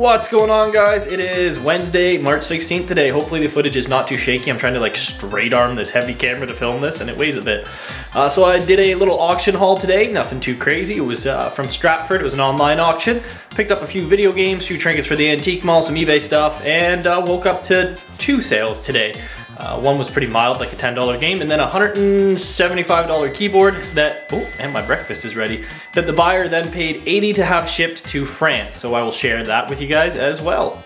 What's going on, guys? It is Wednesday, March 16th today. Hopefully the footage is not too shaky. I'm trying to like straight arm this heavy camera to film this and it weighs a bit. So I did a little auction haul today, nothing too crazy. It was from Stratford, it was an online auction. Picked up a few video games, a few trinkets for the antique mall, some eBay stuff, and woke up to two sales today. One was pretty mild, like a $10 game, and then a $175 keyboard that, oh, and my breakfast is ready, that the buyer then paid $80 to have shipped to France. So I will share that with you guys as well.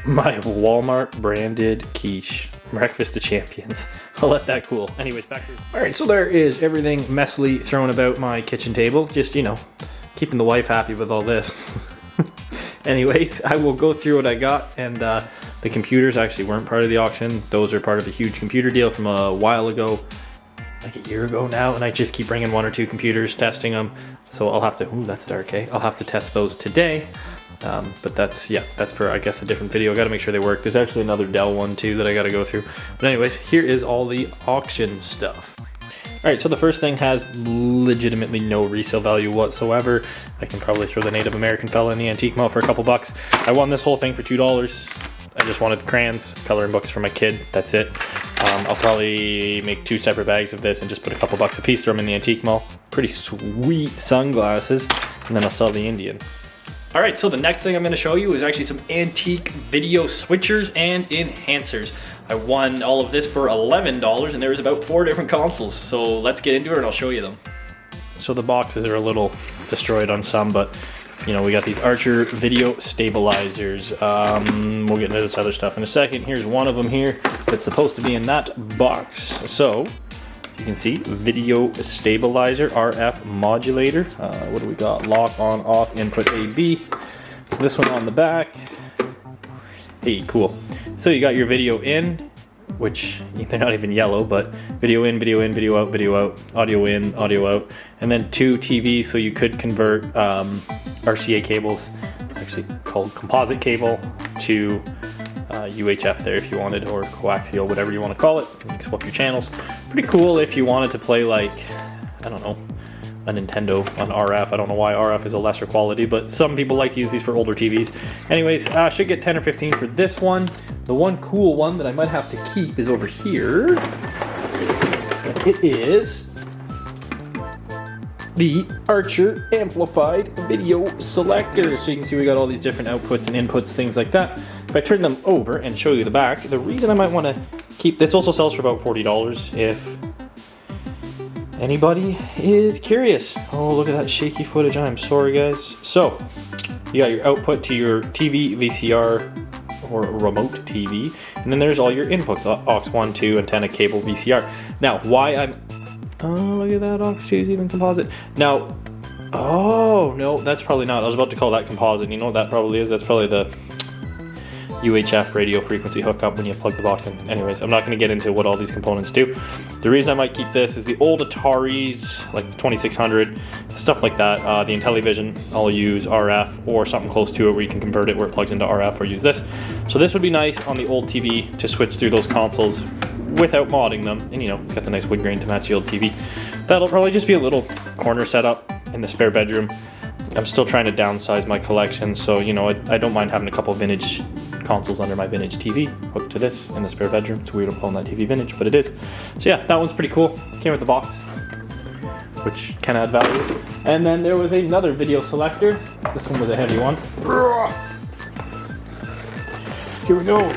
My Walmart branded quiche, breakfast of champions. I'll let that cool. Anyways, back to... All right, so there is everything messily thrown about my kitchen table. Just, you know, keeping the wife happy with all this. Anyways, I will go through what I got, and the computers actually weren't part of the auction. Those are part of a huge computer deal from a while ago, like a year ago now, and I just keep bringing one or two computers, testing them. So I'll have to, ooh, that's dark, eh? I'll have to test those today. But that's, yeah, that's for, I guess, a different video. I gotta make sure they work. There's actually another Dell one too that I gotta go through. But anyways, here is all the auction stuff. All right, so the first thing has legitimately no resale value whatsoever. I can probably throw the Native American fella in the antique mall for a couple bucks. I won this whole thing for $2. I just wanted crayons, coloring books for my kid, that's it. I'll probably make two separate bags of this and just put a couple bucks a piece, throw them in the antique mall. Pretty sweet sunglasses, and then I'll sell the Indian. All right, so the next thing I'm gonna show you is actually some antique video switchers and enhancers. I won all of this for $11, and there was about 4 different consoles. So let's get into it and I'll show you them. So the boxes are a little destroyed on some, but you know, we got these Archer video stabilizers. We'll get into this other stuff in a second. Here's one of them here that's supposed to be in that box. So you can see video stabilizer, RF modulator. What do we got? Lock, on, off, input AB. So this one on the back. Hey, cool. So you got your video in, which they're not even yellow, but video in, video out, audio in, audio out, and then 2 TVs, so you could convert RCA cables, actually called composite cable, to UHF there if you wanted, or coaxial, whatever you want to call it. You can swap your channels. Pretty cool if you wanted to play like, I don't know, a Nintendo on RF. I don't know why RF is a lesser quality, but some people like to use these for older TVs. Anyways, I should get 10 or 15 for this one. The one cool one that I might have to keep is over here. It is the Archer amplified video selector. So you can see we got all these different outputs and inputs, things like that. If I turn them over and show you the back, the reason I might want to keep this, also sells for about $40 if anybody is curious. Oh, look at that shaky footage. I'm sorry, guys. So you got your output to your TV, VCR, or remote TV, and then there's all your inputs, aux 1, 2, antenna, cable, VCR. Now, why I'm, oh, look at that, aux 2 is even composite. Now, oh, no, that's probably not. I was about to call that composite. You know what that probably is? That's probably the UHF radio frequency hookup when you plug the box in. Anyways, I'm not going to get into what all these components do. The reason I might keep this is the old Ataris, like the 2600, stuff like that. The Intellivision, I'll use RF or something close to it where you can convert it where it plugs into RF, or use this. So this would be nice on the old TV to switch through those consoles without modding them. And you know, it's got the nice wood grain to match the old TV. That'll probably just be a little corner setup in the spare bedroom. I'm still trying to downsize my collection, so you know, I don't mind having a couple vintage consoles under my vintage TV hooked to this in the spare bedroom. It's weird I'm calling that TV vintage, but it is. So yeah, that one's pretty cool. Came with the box, which can add value. And then there was another video selector. This one was a heavy one. Here we go.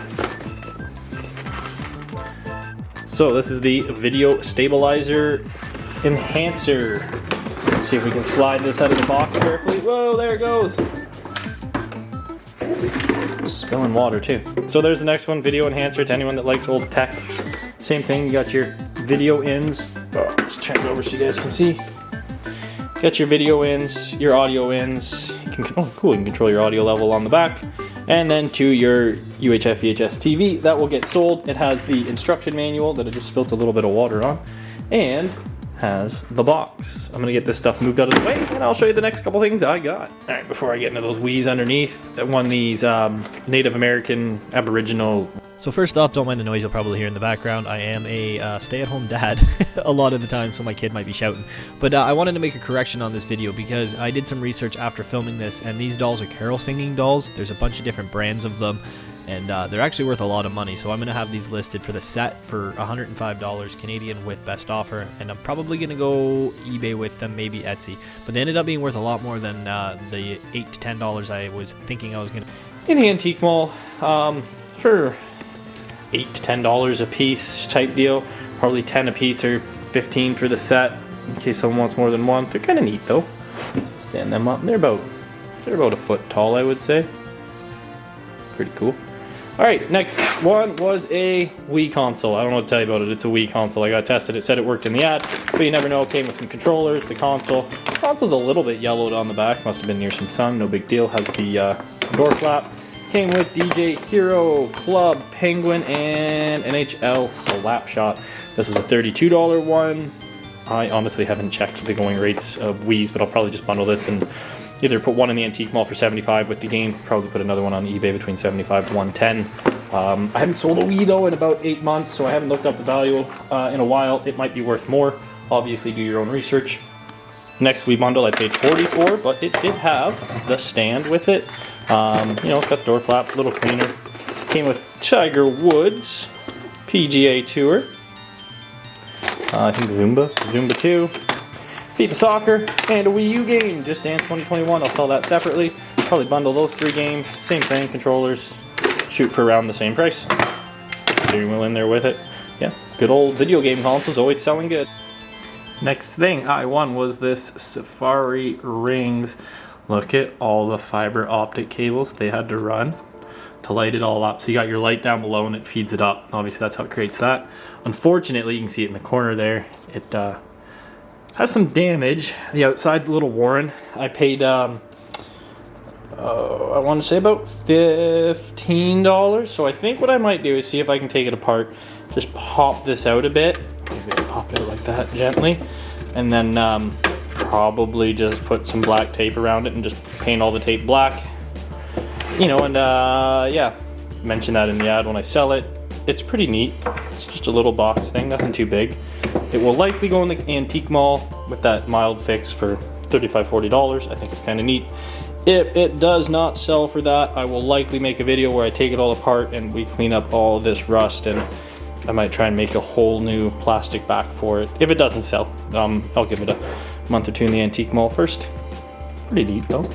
So this is the video stabilizer enhancer. Let's see if we can slide this out of the box carefully. Whoa, there it goes. Spilling water too. So there's the next one, video enhancer, to anyone that likes old tech. Same thing, you got your video ins. Oh, let's turn it over so you guys can see. Got your video ins, your audio ins. You can, oh cool, you can control your audio level on the back. And then to your UHF VHS TV, that will get sold. It has the instruction manual that I just spilt a little bit of water on, and has the box. I'm gonna get this stuff moved out of the way, and I'll show you the next couple things I got. All right, before I get into those Wii's underneath, I won these Native American Aboriginal So first off, don't mind the noise you'll probably hear in the background. I am a stay-at-home dad a lot of the time, so my kid might be shouting. But I wanted to make a correction on this video because I did some research after filming this, and these dolls are carol singing dolls. There's a bunch of different brands of them, and they're actually worth a lot of money. So I'm going to have these listed for the set for $105 Canadian with best offer, and I'm probably going to go eBay with them, maybe Etsy. But they ended up being worth a lot more than the $8 to $10 I was thinking I was going to. In the antique mall, for $8 to $10 a piece type deal, probably 10 a piece or 15 for the set in case someone wants more than one. They're kind of neat though. So stand them up. They're about a foot tall, I would say. Pretty cool. All right, next one was a Wii console. I don't know what to tell you about it. It's a Wii console. I got tested. It said it worked in the ad, but you never know. It came with some controllers. The console's a little bit yellowed on the back. Must have been near some sun. No big deal. Has the door flap. Came with DJ Hero, Club, Penguin, and NHL Slapshot. This was a $32 one. I honestly haven't checked the going rates of Wii's, but I'll probably just bundle this and either put one in the antique mall for $75 with the game, probably put another one on eBay between $75 to $110. I haven't sold a Wii though in about 8 months, so I haven't looked up the value in a while. It might be worth more. Obviously, do your own research. Next Wii bundle I paid $40 for, but it did have the stand with it. You know, it's got the door flap, a little cleaner. Came with Tiger Woods, PGA Tour, I think Zumba 2, FIFA Soccer, and a Wii U game, Just Dance 2021. I'll sell that separately. Probably bundle those 3 games, same thing, controllers, shoot for around the same price. Steering wheel in there with it. Yeah, good old video game consoles, always selling good. Next thing I won was this Safari Rings. Look at all the fiber optic cables they had to run to light it all up. So you got your light down below and it feeds it up. Obviously that's how it creates that. Unfortunately, you can see it in the corner there. It has some damage. The outside's a little worn. I paid, I want to say about $15. So I think what I might do is see if I can take it apart. Just pop this out a bit. Maybe pop it out like that gently. And then probably just put some black tape around it and just paint all the tape black. You know, and yeah, mention that in the ad when I sell it. It's pretty neat. It's just a little box thing, nothing too big. It will likely go in the antique mall with that mild fix for $35, $40. I think it's kind of neat. If it does not sell for that, I will likely make a video where I take it all apart and we clean up all of this rust, and I might try and make a whole new plastic back for it. If it doesn't sell, I'll give it a month or 2 in the antique mall first. Pretty neat though.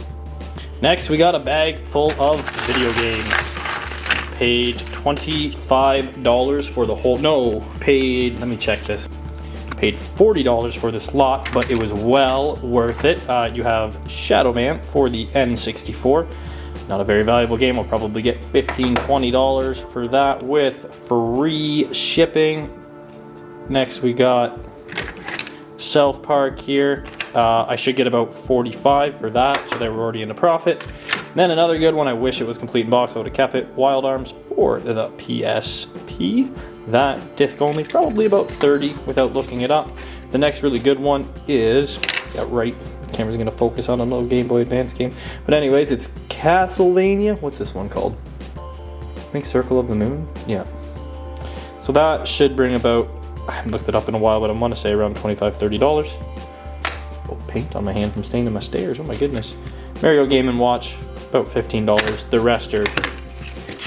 Next, we got a bag full of video games. Paid $25 for the whole, no, paid, let me check this. Paid $40 for this lot, but it was well worth it. You have Shadow Man for the N64. Not a very valuable game. I'll probably get $15, $20 for that with free shipping. Next, we got South Park here. I should get about $45 for that, so they were already in a profit. Then another good one, I wish it was complete in box, I would have kept it. Wild Arms for the PSP. That disc only, probably about $30 without looking it up. The next really good one is, yeah, right, the camera's gonna focus on a little Game Boy Advance game. But anyways, it's Castlevania. What's this one called? I think Circle of the Moon? Yeah. So that should bring about, I haven't looked it up in a while, but I want to say around $25, $30. Oh, paint on my hand from staining my stairs, oh my goodness. Mario Game & Watch, about $15. The rest are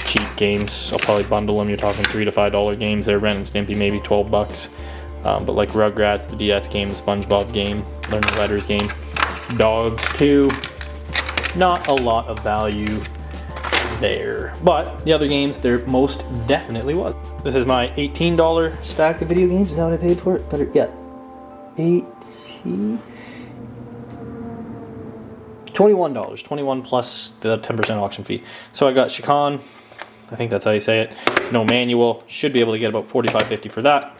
cheap games. I'll probably bundle them. You're talking $3 to $5 games there. Ren and Stimpy, maybe 12 bucks. But like Rugrats, the DS game, the SpongeBob game, Learning Letters game, Dogs 2. Not a lot of value there. But the other games, there most definitely was. This is my $18 stack of video games. Is that what I paid for it? Better, yeah. 18. $21, 21 plus the 10% auction fee. So I got Chicon, I think that's how you say it. No manual, should be able to get about $45, $50 for that.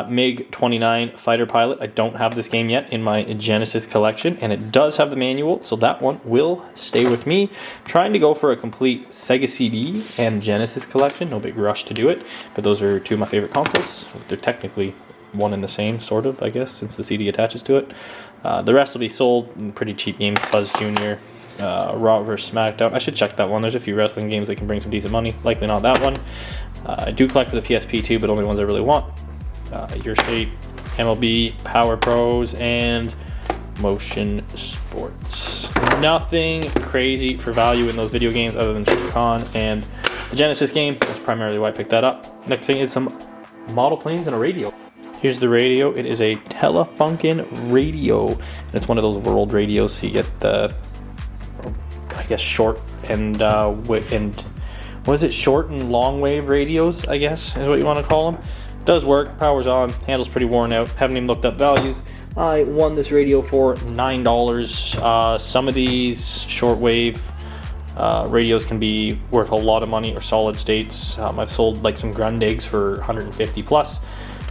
MiG-29 Fighter Pilot. I don't have this game yet in my Genesis collection, and it does have the manual, so that one will stay with me. Trying to go for a complete Sega CD and Genesis collection. No big rush to do it, but those are 2 of my favorite consoles. They're technically one and the same, sort of, I guess, since the CD attaches to it. The rest will be sold in pretty cheap games. Buzz Jr., Raw vs. SmackDown. I should check that one. There's a few wrestling games that can bring some decent money. Likely not that one. I do collect for the PSP too, but only ones I really want. Your State, MLB, Power Pros, and Motion Sports. Nothing crazy for value in those video games other than Super Con and the Genesis game. That's primarily why I picked that up. Next thing is some model planes and a radio. Here's the radio. It is a Telefunken radio. And it's one of those world radios, so you get the, I guess, short and what is it? Short and long wave radios, I guess, is what you want to call them. Does work. Power's on. Handle's pretty worn out. Haven't even looked up values. I won this radio for $9. Some of these shortwave radios can be worth a lot of money, or solid states. I've sold like some Grundigs for 150 plus.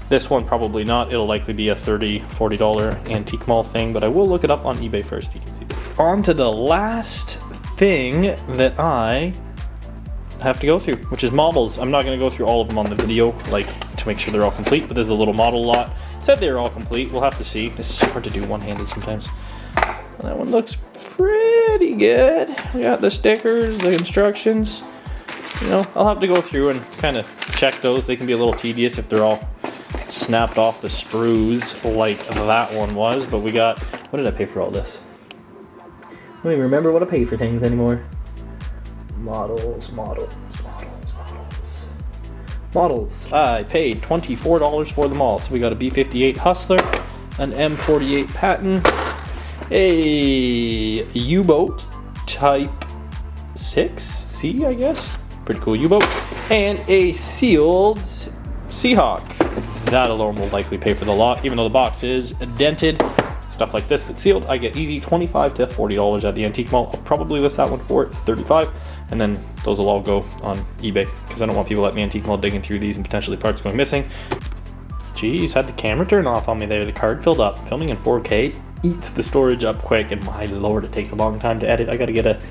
This one probably not. It'll likely be a $30, $40 antique mall thing, but I will look it up on eBay first. You can see this. On to the last thing that I have to go through, which is models. I'm not going to go through all of them on the video, like, to make sure they're all complete, but there's a little model lot. Said they were all complete. We'll have to see. This is hard to do one-handed sometimes. That one looks pretty good. We got the stickers, the instructions. You know, I'll have to go through and kind of check those. They can be a little tedious if they're all snapped off the sprues like that one was, but we got, what did I pay for all this? I don't even remember what I paid for things anymore. Models. I paid $24 for them all. So we got a B58 Hustler, an M48 Patton, a U-boat Type 6C, I guess. Pretty cool U-boat. And a sealed Seahawk. That alone will likely pay for the lot, even though the box is dented. Stuff like this that's sealed, I get easy $25 to $40 at the antique mall. I'll probably list that one for $35, and then those will all go on eBay because I don't want people at the antique mall digging through these and potentially parts going missing. Jeez, had the camera turn off on me there. The card filled up. Filming in 4K eats the storage up quick, and my lord, it takes a long time to edit. I gotta get a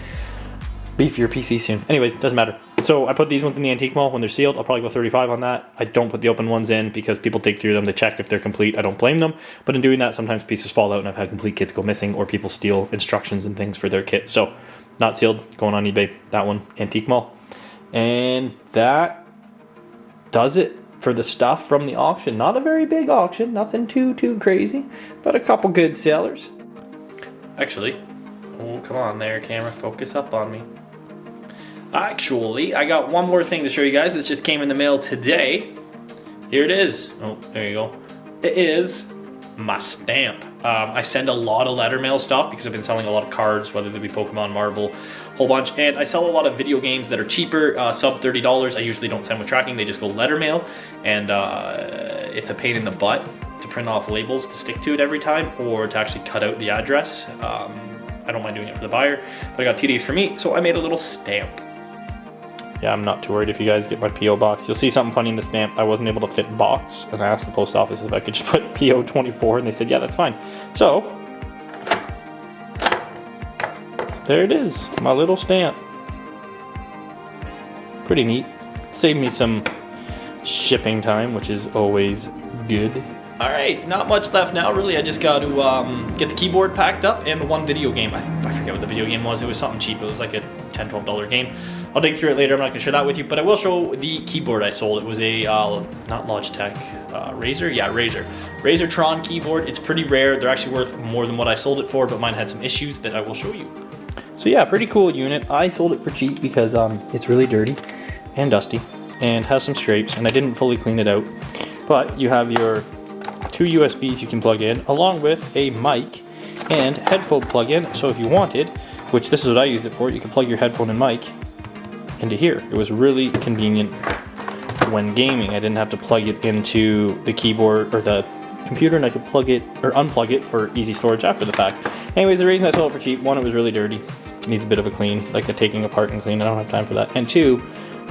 beefier PC soon. Anyways, doesn't matter. So I put these ones in the antique mall when they're sealed. I'll probably go 35 on that. I don't put the open ones in because people dig through them. They check if they're complete. I don't blame them. But in doing that, sometimes pieces fall out, and I've had complete kits go missing, or people steal instructions and things for their kit. So not sealed, going on eBay. That one, antique mall. And that does it for the stuff from the auction. Not a very big auction. Nothing too crazy, but a couple good sellers. Actually, oh, come on there, camera. Focus up on me. Actually, I got one more thing to show you guys. This just came in the mail today. Here it is. Oh, there you go. It is my stamp. I send a lot of letter mail stuff because I've been selling a lot of cards, whether they be Pokemon, Marvel, whole bunch. And I sell a lot of video games that are cheaper, sub $30. I usually don't send with tracking. They just go letter mail. And it's a pain in the butt to print off labels to stick to it every time, or to actually cut out the address. I don't mind doing it for the buyer, but I got tedious for me, so I made a little stamp. Yeah, I'm not too worried if you guys get my P.O. box. You'll see something funny in the stamp. I wasn't able to fit box, and I asked the post office if I could just put P.O. 24, and they said, yeah, that's fine. So, there it is, my little stamp. Pretty neat. Saved me some shipping time, which is always good. All right, not much left now, really. I just got to get the keyboard packed up and the one video game. I forget what the video game was. It was something cheap. It was like a $10, $12 game. I'll dig through it later. I'm not going to share that with you, but I will show the keyboard I sold. It was a, not Logitech, Razer? Yeah, Razer. Razer Tron keyboard. It's pretty rare. They're actually worth more than what I sold it for, but mine had some issues that I will show you. So yeah, pretty cool unit. I sold it for cheap because it's really dirty and dusty and has some scrapes, and I didn't fully clean it out. But you have your 2 USBs you can plug in, along with a mic and headphone plug-in. So if you wanted, which this is what I used it for, you can plug your headphone and mic into here. It was really convenient when gaming. I didn't have to plug it into the keyboard or the computer, and I could plug it or unplug it for easy storage after the fact. Anyways, the reason I sold it for cheap, one, it was really dirty. It needs a bit of a clean, like a taking apart and clean. I don't have time for that. And two,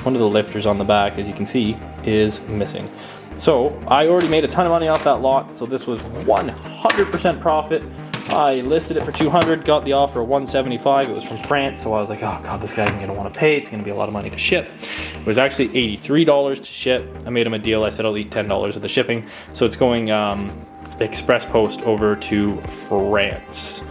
one of the lifters on the back, as you can see, is missing. So I already made a ton of money off that lot, so this was 100% profit. I listed it for 200, got the offer at 175. It was from France, so I was like, oh god, this guy's gonna want to pay. It's gonna be a lot of money to ship. It was actually $83 to ship. I made him a deal. I said I'll eat $10 of the shipping. So it's going express post over to France.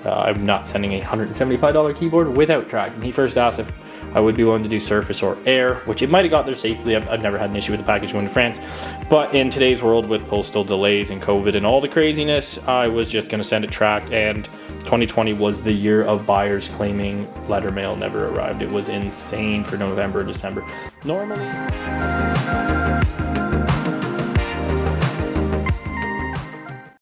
I'm not sending a $175 keyboard without tracking. He first asked if I would be willing to do Surface or Air, which it might have got there safely. I've never had an issue with the package going to France. But in today's world with postal delays and COVID and all the craziness, I was just going to send it tracked. And 2020 was the year of buyers claiming letter mail never arrived. It was insane for November and December. Normally...